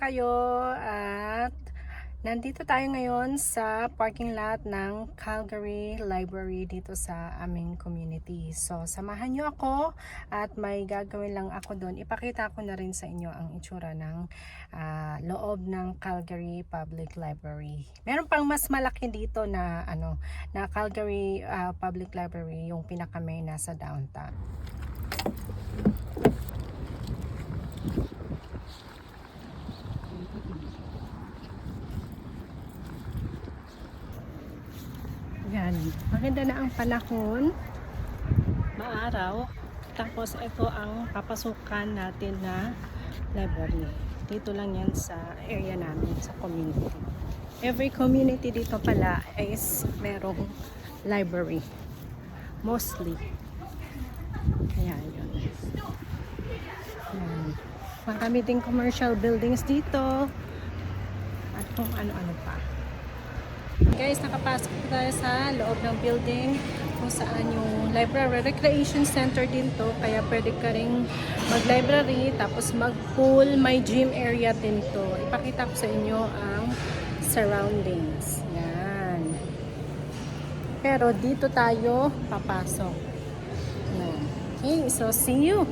kayo at nandito tayo ngayon sa parking lot ng Calgary Library dito sa aming community. So samahan nyo ako at may gagawin lang ako doon. Ipakita ko na rin sa inyo ang itsura ng loob ng Calgary Public Library. Meron pang mas malaki dito na na Calgary Public Library, yung pinaka-main nasa downtown. Yan, maganda na ang panahon, maaraw. Tapos ito ang papasukan natin na library. Dito lang yan sa area namin, sa community. Every community dito pala is merong library. Mostly. Ayan, yun. Ayan. Marami ding commercial buildings dito. At kung ano-ano pa. Guys, nakapasok tayo sa loob ng building kung saan yung library. Recreation center din to, kaya pwede ka rin mag-library, tapos mag-pool, may gym area din to. Ipakita ko sa inyo ang surroundings. Yan. Pero dito tayo papasok. Yan. Okay, so see you!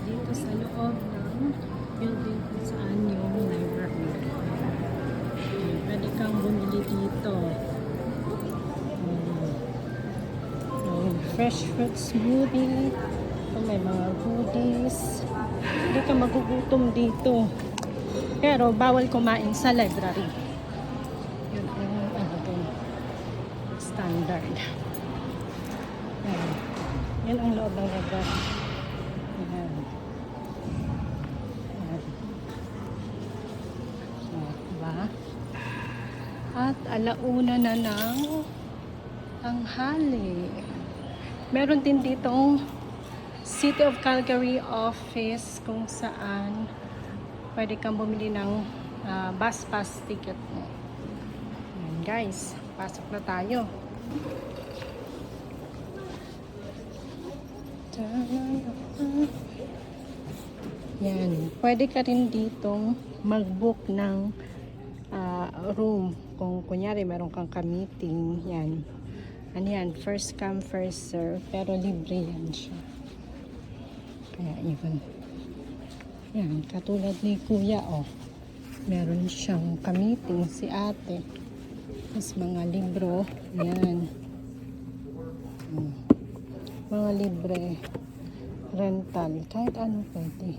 Dito sa loob ng building kung saan yung library. Pwede kang bumili dito. Fresh fruit smoothie. May mga goodies. Hindi ka magugutom dito. Pero bawal kumain sa library. Yun ang standard. Yan ang loob ng library. Ayan. Diba? At alauna na ng tanghali. Meron din ditong City of Calgary office kung saan pwede kang bumili ng bus pass ticket mo. Ayan, guys, pasok na tayo. Yan, pwede ka rin ditong mag-book ng room kung kunyari meron kang ka-meeting. Yan, ano yan, first come first serve, pero libre yan siya. Kaya yun, yan, katulad ni kuya, meron siyang ka-meeting si ate, tapos mga libro, yan, mga libre, rental, kahit ano pwede.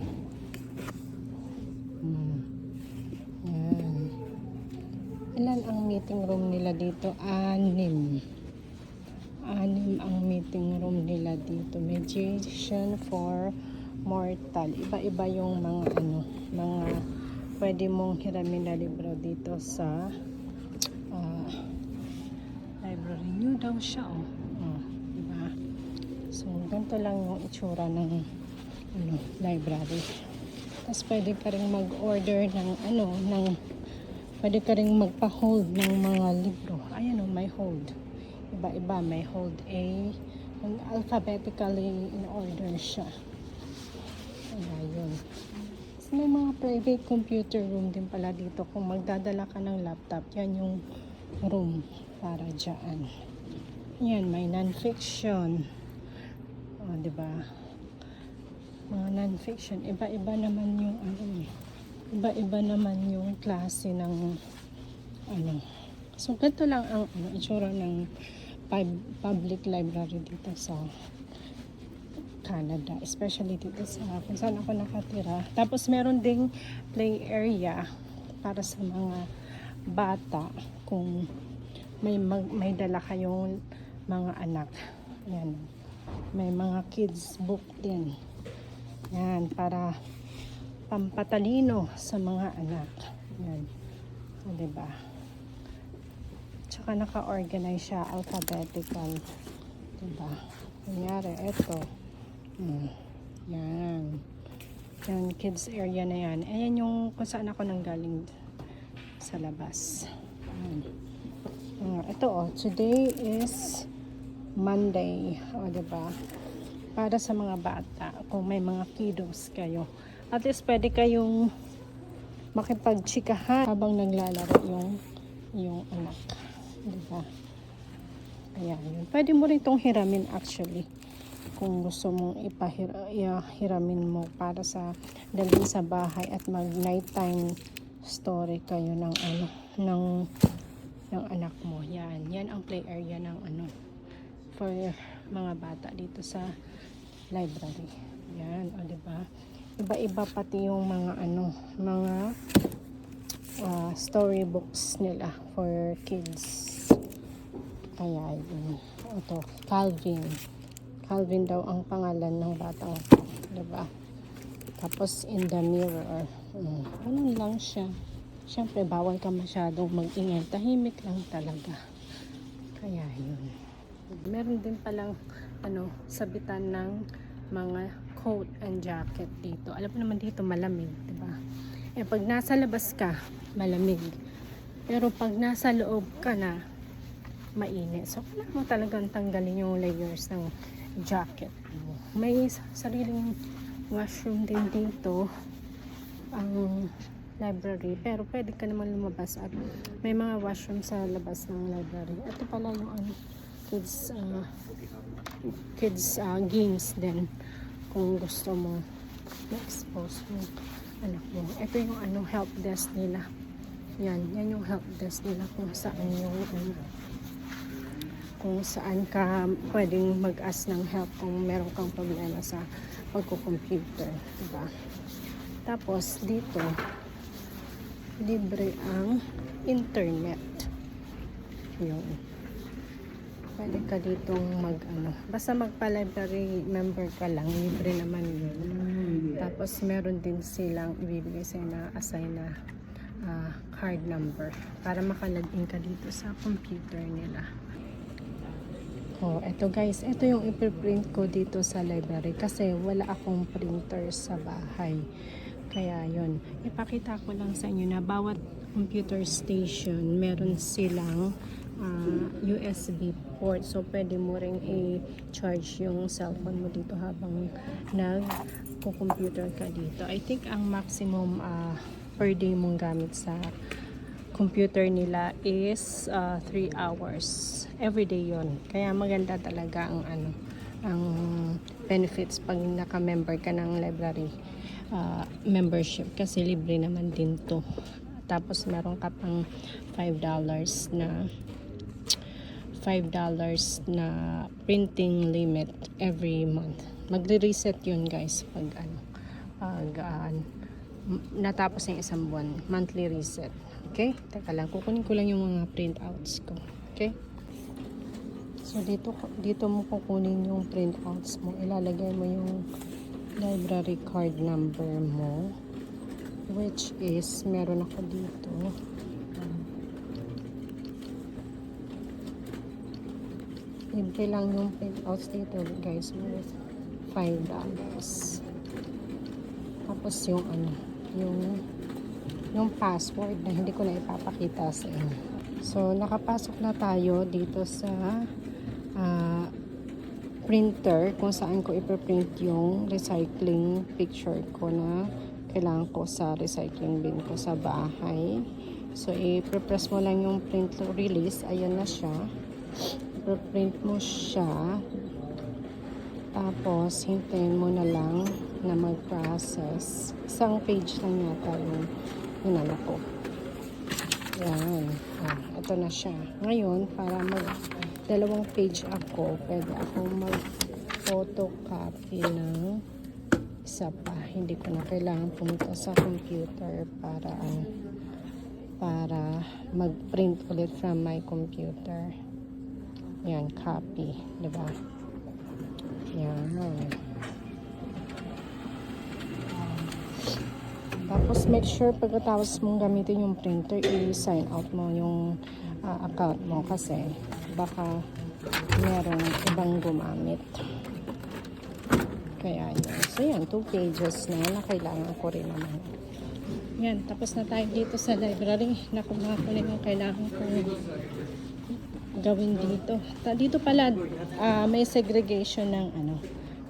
Yan. Ilan ang meeting room nila dito? 6 ang meeting room nila dito. Meditation for mortal. Iba-iba yung mga mga pwede mong hiramin na libro dito sa library. New daw siya, diba? So, ganito lang yung itsura ng library. Tapos pwede ka rin mag-order ng pwede ka rin magpa-hold ng mga libro. Ayan, may hold. Iba-iba, may hold A. Alphabetically in order siya. Ayan. So, may mga private computer room din pala dito. Kung magdadala ka ng laptop, yan yung room para dyan. Yan, may non-fiction. Diba? Mga non-fiction. Iba-iba naman yung iba-iba naman yung klase ng So, ganito lang ang itsura ng public library dito sa Canada, especially dito sa kung saan ako nakatira. Tapos meron ding play area para sa mga bata kung may dala kayong mga anak. Yan. May mga kids book din. Yan, para pampatalino sa mga anak. Yan. So, diba? Tsaka naka-organize siya alphabetical. Diba? Kunyari, eto. Yan. Yan, kids area na yan. Ayan yung kung saan ako nanggaling sa labas. Ito, today is Monday. Diba? para sa mga bata, kung may mga kiddos kayo. At least pwede kayong makipagchikahan habang naglalaro yung anak. Diba? Ayan, yun. Pwede mo rin itong hiramin actually. Kung gusto mong hiramin mo para sa dalhin sa bahay at mag nighttime story kayo ng ng anak mo. Yan ang play area ng for mga bata dito sa library. Yan, o diba? Iba-iba pati yung mga mga storybooks nila for kids. Kaya yun. Ito, Calvin daw ang pangalan ng batang, diba? Tapos in the mirror. Ano lang siya. Siyempre, bawal ka masyadong mag-ingay. Tahimik lang talaga. Kaya yun. Meron din palang sabitan ng mga coat and jacket dito. Alam mo naman dito malamig, diba? Pag nasa labas ka, malamig. Pero pag nasa loob ka na, mainit. So, kailangan mo talagang tanggalin yung layers ng jacket mo. May sariling washroom din dito ang library, pero pwede ka naman lumabas at may mga washroom sa labas ng library. Ito pala yung kids games din kung gusto mo ma-expose mo anak mo. Ito yung help desk nila. Yan yung help desk nila kung saan ka pwedeng mag-ask ng help kung meron kang problema sa pagko-computer, diba? Tapos dito libre ang internet. Yun. Pwede ka ditong basta magpa-library member ka lang, libre naman yun. Tapos meron din silang ibibigay sa'yo na assign na card number para makalagin ka dito sa computer nila. Eto guys, ito yung ipiprint ko dito sa library kasi wala akong printer sa bahay. Kaya yun, ipakita ko lang sa inyo na bawat computer station meron silang USB port. So, pwede mo ring i-charge yung cellphone mo dito habang nag-computer ka dito. I think ang maximum per day mong gamit sa computer nila is 3 hours. Everyday yon. Kaya maganda talaga ang benefits pag naka-member ka ng library membership kasi libre naman din to. Tapos meron ka pang $5 na printing limit every month. Magre-reset yun guys pag natapos ng isang buwan, monthly reset. Okay? Teka lang, kukunin ko lang yung mga printouts ko. Okay? So, dito mo kukunin yung printouts mo. Ilalagay mo yung library card number mo, which is, meron ako dito. Libre lang yung printouts dito, guys, worth $5. Tapos yung password na hindi ko na ipapakita sa inyo. So, nakapasok na tayo dito sa printer kung saan ko ipiprint yung recycling picture ko na kailangan ko sa recycling bin ko sa bahay. So, i-press mo lang yung print release. Ayan na siya. I-print mo siya. Tapos, hintayin mo na lang na mag-process. Isang page lang yata yung ko. Yan. Ito na siya. Ngayon, para dalawang page ako, pwede ako mag-photocopy ng isa pa. Hindi ko na kailangan pumunta sa computer para mag-print ulit from my computer. Yan, copy. Diba? Yan. Tapos, make sure pagkatapos mong gamitin yung printer, i-sign out mo yung account mo kasi baka merong ibang gumamit. Kaya yun. So, yan. 2 pages na kailangan ko rin naman. Yan. Tapos na tayo dito sa library. Nakuha ko na yung kailangan ko gawin dito. Dito pala, may segregation ng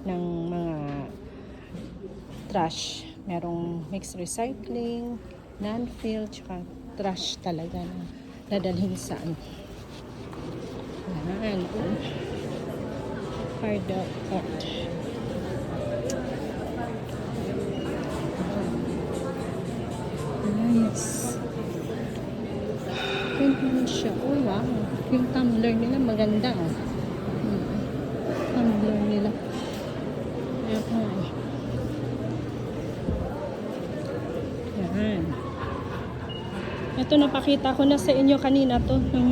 ng mga trash. Merong mixed recycling, non-fill, tsaka trash talaga na dadalhin sa ano. Yan. Card. Nice. Ganyan siya. Oh, wow. Yung tumbler nila maganda. Tumbler nila. Ayan. Yan. Ito napakita ko na sa inyo kanina to ng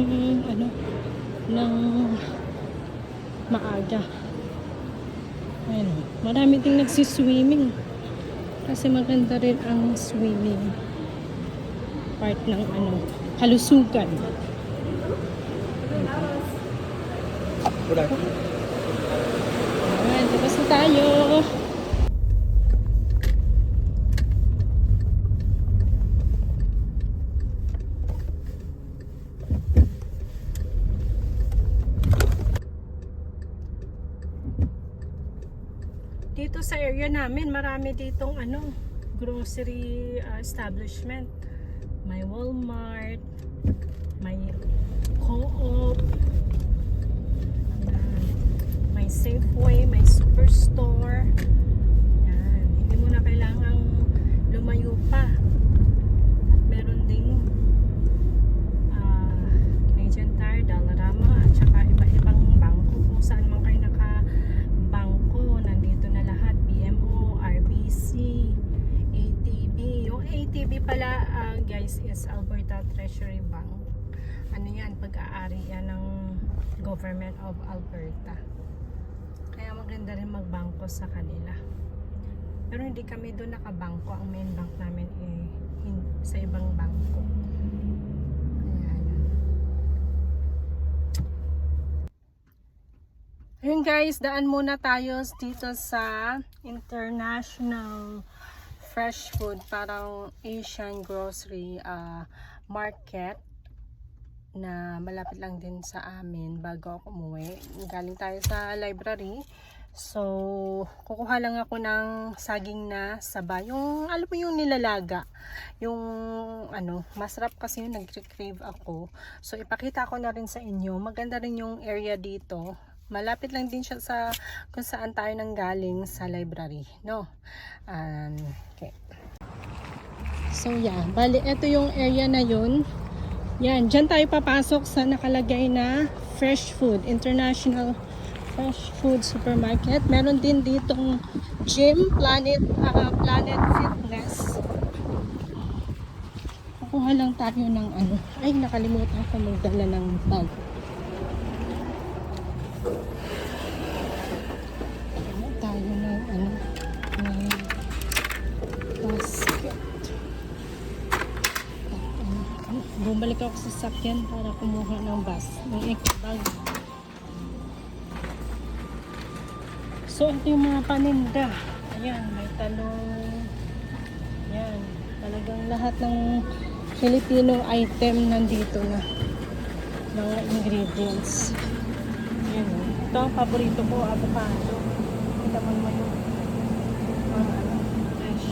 maaga. Ayan. Marami ding nagsiswimming. Kasi maganda rin ang swimming part ng kalusugan. Ayan, tapos na tayo. Dito sa area namin, marami ditong grocery establishment. May Walmart, may Co-op, may Safeway, may Superstore. Yan. Hindi mo na kailangang lumayo pa. At meron ding Canadian Tire, Dollarama, at saka iba-ibang bangko. Kung saan man kayo naka-bangko, nandito na lahat. BMO, RBC, ATB. Yung ATB pala, guys, is Alberta Treasury Bank. Ano yan? Pag-aari yan ng Government of Alberta. Kaya maganda rin magbangko sa kanila. Pero hindi kami doon nakabangko. Ang main bank namin sa ibang bangko. Ayan. Ayun guys, daan muna tayo dito sa International Fresh Food, parang Asian grocery market na malapit lang din sa amin bago ako umuwi. Galing tayo sa library. So, kukuha lang ako ng saging na saba. Yung, alam mo yung nilalaga. Yung, masarap kasi yung nag-crave ako. So, ipakita ko na rin sa inyo. Maganda rin yung area dito. Malapit lang din siya sa kung saan tayo nanggaling sa library, no? Okay. So yeah, bali ito yung area na yun. Yan, dyan tayo papasok sa nakalagay na Fresh Food, International Fresh Food Supermarket. Meron din ditong gym, Planet Fitness. Kukuha lang tayo ng ay nakalimutan ko magdala ng bag. Bumalik ako sa sakyan para kumuha ng bus, ng eco-bag. So, ito yung mga paninda. Ayan, may talong. Ayan, talagang lahat ng Filipino item nandito na. Mga ingredients. Ayan, ito ang paborito ko, avocado. Kita mo naman yung fresh.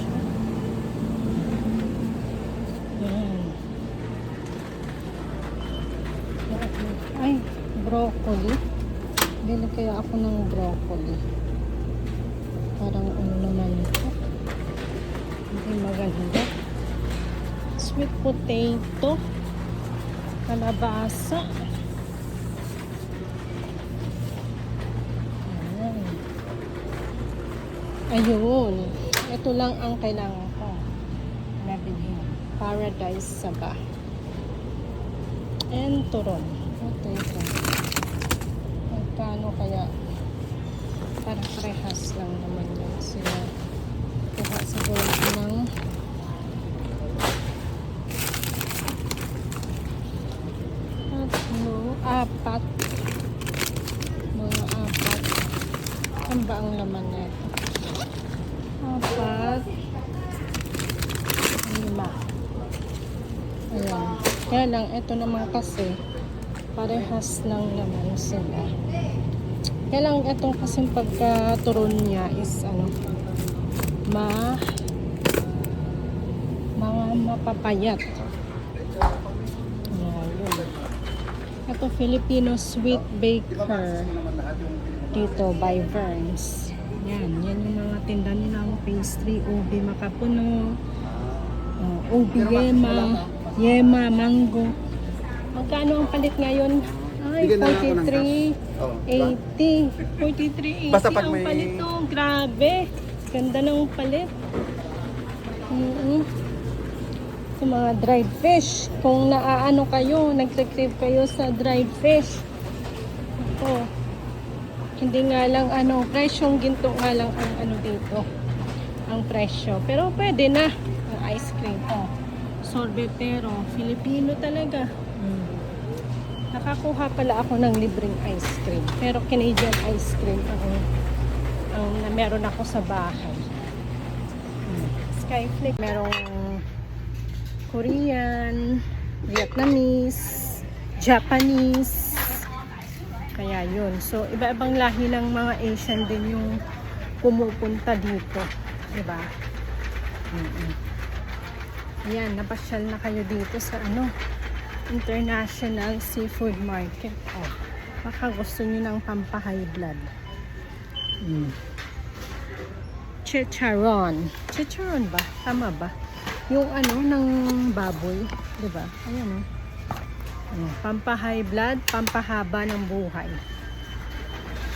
Ayan. Ay, broccoli. Bili kaya ako ng broccoli. Parang naman ito. Hindi maganda. Sweet potato. Kalabasa. Ayun. Ito lang ang kailangan ko. Nabili. Paradise Saba. And turon. Ito. Magkano kaya? Para parehas lang naman yun sila. Kuha siguro ng apat. Mga apat. Saan ba ang laman nito? Apat. 5. Ayan. Kaya lang, ito naman kasi parehas lang naman sila. Kaya lang itong kasing pagkaturon niya is ano, mga mapapayat. Yun. Ito Filipino Sweet Baker dito by Verns. Yan yung mga tinda nilang pastry, ubi makapuno, ubi yema, mango. Magkano ang palit ngayon? Ay, 43.80. 43.80 ang palit to. Grabe. Ganda ng palit. Sa mga dried fish. Kung naaano kayo, nagre-crave kayo sa dried fish. Ito. Hindi nga lang presyong ginto nga lang ang dito. Ang presyo. Pero pwede na. Ang ice cream. Sorbetero. Filipino talaga. Nakakuha pala ako ng libreng ice cream. Pero Canadian ice cream ang na meron ako sa bahay. Skyflake. Merong Korean, Vietnamese, Japanese. Kaya yun. So, iba-ibang lahi ng mga Asian din yung pumupunta dito. Diba? Ayan, napasyal na kayo dito sa International Seafood Market. Baka gusto nyo ng pampahigh blood. Chicharon. Chicharon ba? Tama ba? Yung ng baboy. Diba? Ayan pampahigh blood, pampahaba ng buhay.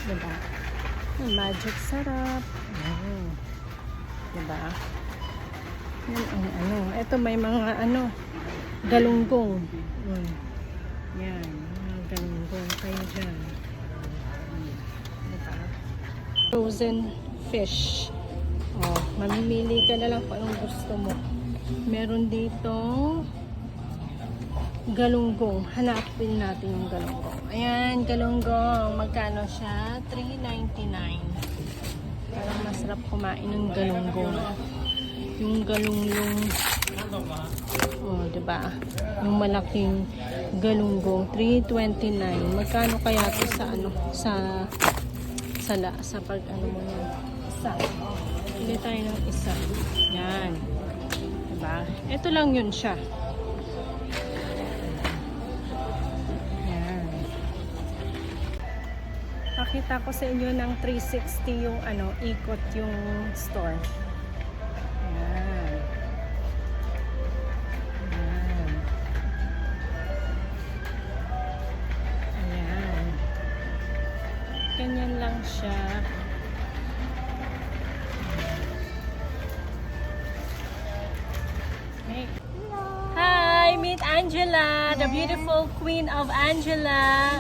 Diba? Magic sarap. Diba? Yan ito may mga galunggong. Yan, mga galunggong kayo dyan. Diba? Frozen fish. Mamimili ka na lang kung anong gusto mo. Meron dito galunggong. Hanapin natin yung galunggong. Ayan, galunggong. Magkano siya? $3.99. Parang masarap kumain ng galunggong. Yung galunggong. Diba? Yung malaking galunggong. $3.29. Magkano kaya to sa sa pag mo yan? Isa. Pili tayo ng isa. Yan. Diba? Ito lang yun siya. Pakita ko sa inyo ng 360 yung ikot yung store. Ayan. Ayan. Ganyan lang siya. Okay. Hi, meet Angela, the beautiful queen of Angela.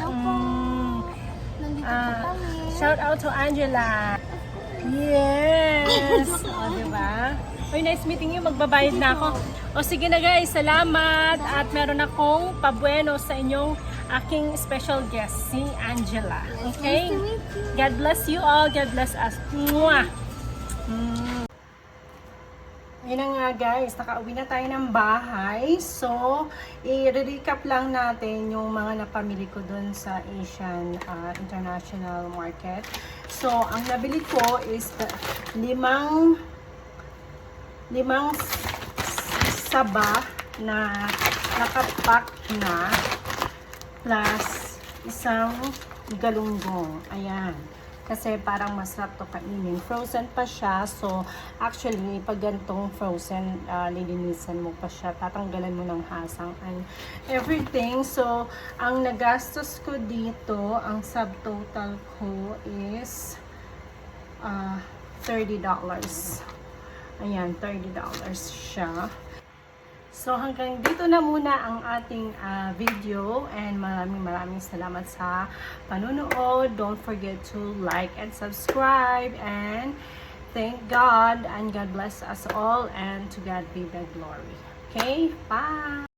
Shout out to Angela. Yes. Diba? Uy, nice meeting you. Magbabayad na ako. Sige na guys, salamat. At meron akong pabueno sa inyong aking special guest, si Angela. Okay? God bless you all. God bless us. Mwah! Yun na nga guys, nakauwi na tayo ng bahay. So, i-recap lang natin yung mga napamili ko dun sa Asian International Market. So, ang nabili ko is limang saba na nakapack na plus isang galunggong. Ayan. Kasi parang masarap to kainin. Frozen pa siya. So, actually, pag gantong frozen, lilinisan mo pa siya. Tatanggalan mo ng hasang and everything. So, ang nagastos ko dito, ang subtotal ko is $30. Ayan, $30 siya. So, hanggang dito na muna ang ating video and maraming salamat sa panunood. Don't forget to like and subscribe and thank God and God bless us all and to God be the glory. Okay? Bye!